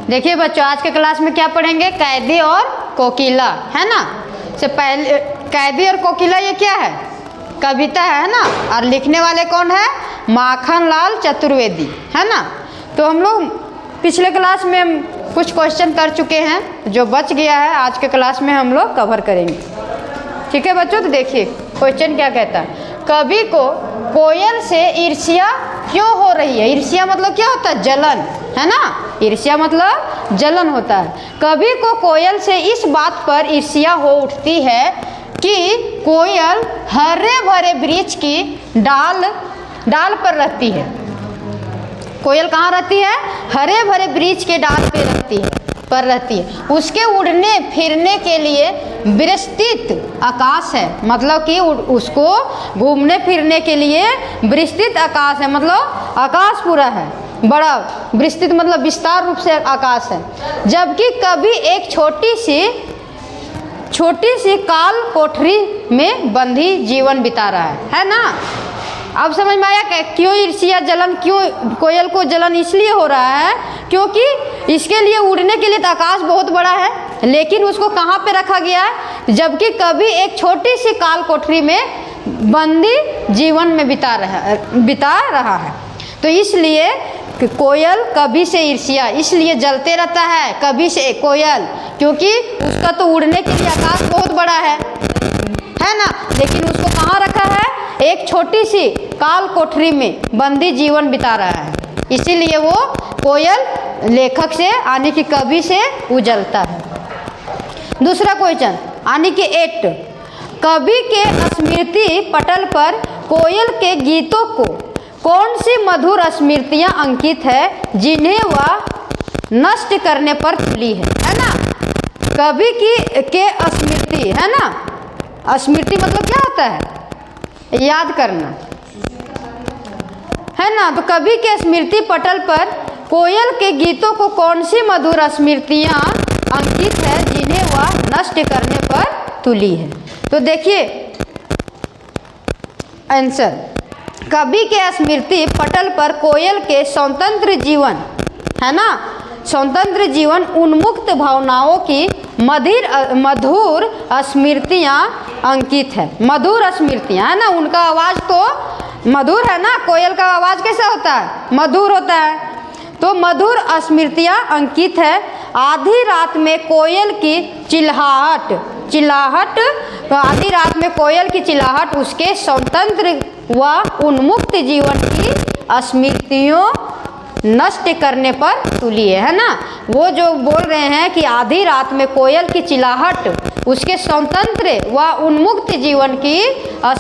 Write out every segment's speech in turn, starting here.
देखिए बच्चों, आज के क्लास में क्या पढ़ेंगे? कैदी और कोकिला, है ना। से पहले कैदी और कोकिला ये क्या है? कविता है ना। और लिखने वाले कौन है? माखनलाल चतुर्वेदी, है ना। तो हम लोग पिछले क्लास में कुछ क्वेश्चन कर चुके हैं, जो बच गया है आज के क्लास में हम लोग कवर करेंगे। ठीक है बच्चों, तो देखिए क्वेश्चन क्या कहता है। कवि को कोयल से ईर्ष्या क्यों हो रही है? ईर्ष्या मतलब क्या होता है? जलन, है ना। ईर्ष्या मतलब जलन होता है। कवि को कोयल से इस बात पर ईर्ष्या हो उठती है कि कोयल हरे भरे वृक्ष की डाल पर रहती है। कोयल कहाँ रहती है? हरे भरे वृक्ष के डाल पे रहती है। उसके उड़ने फिरने के लिए विस्तृत आकाश है, मतलब कि उसको घूमने फिरने के लिए विस्तृत आकाश है, मतलब आकाश पूरा है, बड़ा विस्तृत मतलब विस्तार रूप से आकाश है। जबकि कभी एक छोटी सी काल कोठरी में बंधी जीवन बिता रहा है ना। अब समझ में आया क्यों ईर्ष्या जलन, क्यों कोयल को जलन इसलिए हो रहा है? क्योंकि इसके लिए उड़ने के लिए तो आकाश बहुत बड़ा है, लेकिन उसको कहाँ पे रखा गया है? जबकि कभी एक छोटी सी काल कोठरी में बंदी जीवन में बिता रहा है। तो इसलिए कोयल कभी से ईर्ष्या इसलिए जलते रहता है, कभी से कोयल, क्योंकि उसका तो उड़ने के लिए आकाश बहुत बड़ा है ना। लेकिन उसको कहाँ रखा है? एक छोटी सी काल कोठरी में बंदी जीवन बिता रहा है। इसीलिए वो कोयल लेखक से यानी कि कवि से उजलता है। दूसरा क्वेश्चन यानी कि 8, कवि के स्मृति पटल पर कोयल के गीतों को कौन सी मधुर स्मृतियां अंकित है जिन्हें वह नष्ट करने पर तुली है ना। कवि के स्मृति, है ना। स्मृति मतलब क्या होता है? याद करना, है ना। तो कवि के स्मृति पटल पर कोयल के गीतों को कौन सी मधुर स्मृतियां अंकित है जिन्हें वह नष्ट करने पर तुली है? तो देखिए आंसर, कवि के स्मृति पटल पर कोयल के स्वतंत्र जीवन, है ना, स्वतंत्र जीवन उन्मुक्त भावनाओं की मधुर स्मृतियाँ अंकित है। मधुर स्मृतियाँ, है ना। उनका आवाज़ तो मधुर है ना। कोयल का आवाज़ कैसा होता है? मधुर होता है। तो मधुर स्मृतियाँ अंकित है। आधी रात में कोयल की चिल्लाहट, आधी रात में कोयल की चिल्लाहट उसके स्वतंत्र व उन्मुक्त जीवन की स्मृतियों नष्ट करने पर तुली है ना। वो जो बोल रहे हैं कि आधी रात में कोयल की चिल्लाहट उसके स्वतंत्र व उन्मुक्त जीवन की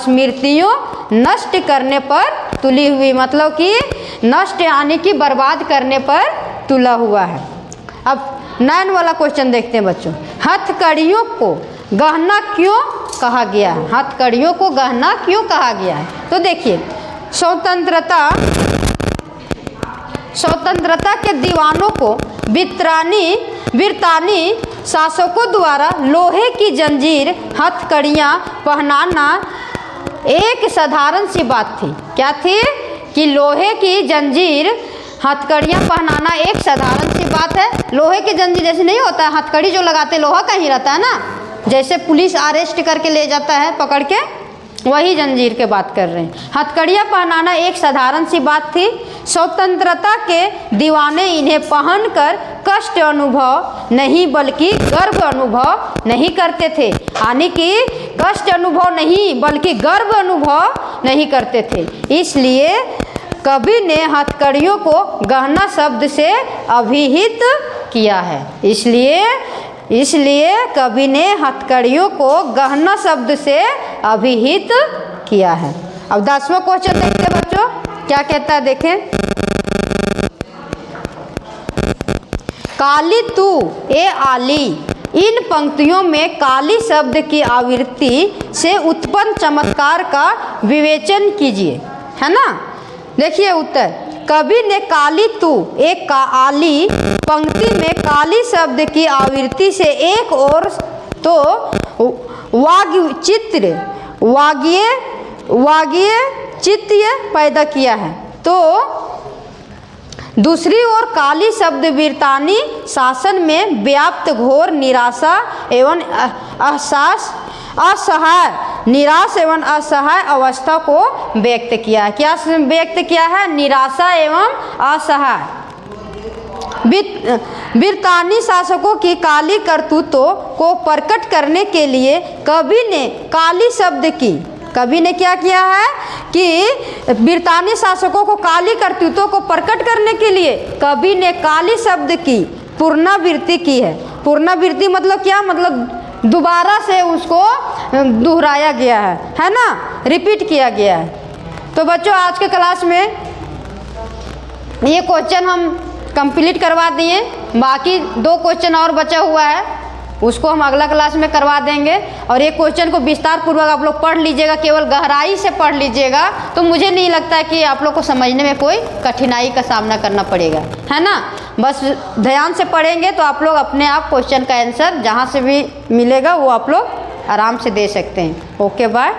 स्मृतियों नष्ट करने पर तुली हुई, मतलब कि नष्ट यानी कि बर्बाद करने पर तुला हुआ है। अब 9 वाला क्वेश्चन देखते हैं बच्चों। हथकड़ियों को गहना क्यों कहा गया है? हथकड़ियों को गहना क्यों कहा गया है? तो देखिए, स्वतंत्रता के दीवानों को बिरतानी शासकों द्वारा लोहे की जंजीर हथकड़ियाँ पहनाना एक साधारण सी बात थी। क्या थी? कि लोहे की जंजीर हथकड़ियाँ पहनाना एक साधारण सी बात है। लोहे की जंजीर जैसे नहीं होता है, हथकड़ी जो लगाते लोहा का ही रहता है ना। जैसे पुलिस अरेस्ट करके ले जाता है पकड़ के, वही जंजीर के बात कर रहे हैं। हथकड़ियाँ पहनाना एक साधारण सी बात थी। स्वतंत्रता के दीवाने इन्हें पहनकर कष्ट अनुभव नहीं बल्कि गर्व अनुभव नहीं करते थे, यानी कि कष्ट अनुभव नहीं बल्कि गर्व अनुभव नहीं करते थे। इसलिए कवि ने हथकड़ियों को गहना शब्द से अभिहित किया है। इसलिए कवि ने हथकड़ियों को गहना शब्द से अभिहित किया है। अब 10वां क्वेश्चन देखते हैं बच्चों, क्या कहता है देखें। काली तू ए आली, इन पंक्तियों में काली शब्द की आवृत्ति से उत्पन्न चमत्कार का विवेचन कीजिए, है ना। देखिए उत्तर, कवि ने काली तू एक का आली पंक्ति में काली शब्द की आवृत्ति से एक और तो वाग्य चित्य पैदा किया है। तो दूसरी ओर काली शब्द बिरतानी शासन में व्याप्त घोर निराशा एवं निराश एवं असहाय अवस्था को व्यक्त किया है। क्या व्यक्त किया है? निराशा एवं असहाय। बिरतानी शासकों की काली करतूतों को प्रकट करने के लिए कवि ने काली शब्द की, कवि ने क्या किया है कि बिरतानी शासकों को काली करतूतों को प्रकट करने के लिए कवि ने काली शब्द की पुनरावृत्ति की है। पुनरावृत्ति मतलब क्या? मतलब दोबारा से उसको दोहराया गया है ना, रिपीट किया गया है। तो बच्चों आज के क्लास में ये क्वेश्चन हम कंप्लीट करवा दिए, बाकी 2 क्वेश्चन और बचा हुआ है, उसको हम अगला क्लास में करवा देंगे। और ये क्वेश्चन को विस्तार पूर्वक आप लोग पढ़ लीजिएगा, केवल गहराई से पढ़ लीजिएगा, तो मुझे नहीं लगता है कि आप लोग को समझने में कोई कठिनाई का सामना करना पड़ेगा, है ना। बस ध्यान से पढ़ेंगे तो आप लोग अपने आप क्वेश्चन का आंसर जहाँ से भी मिलेगा वो आप लोग आराम से दे सकते हैं। Okay bye.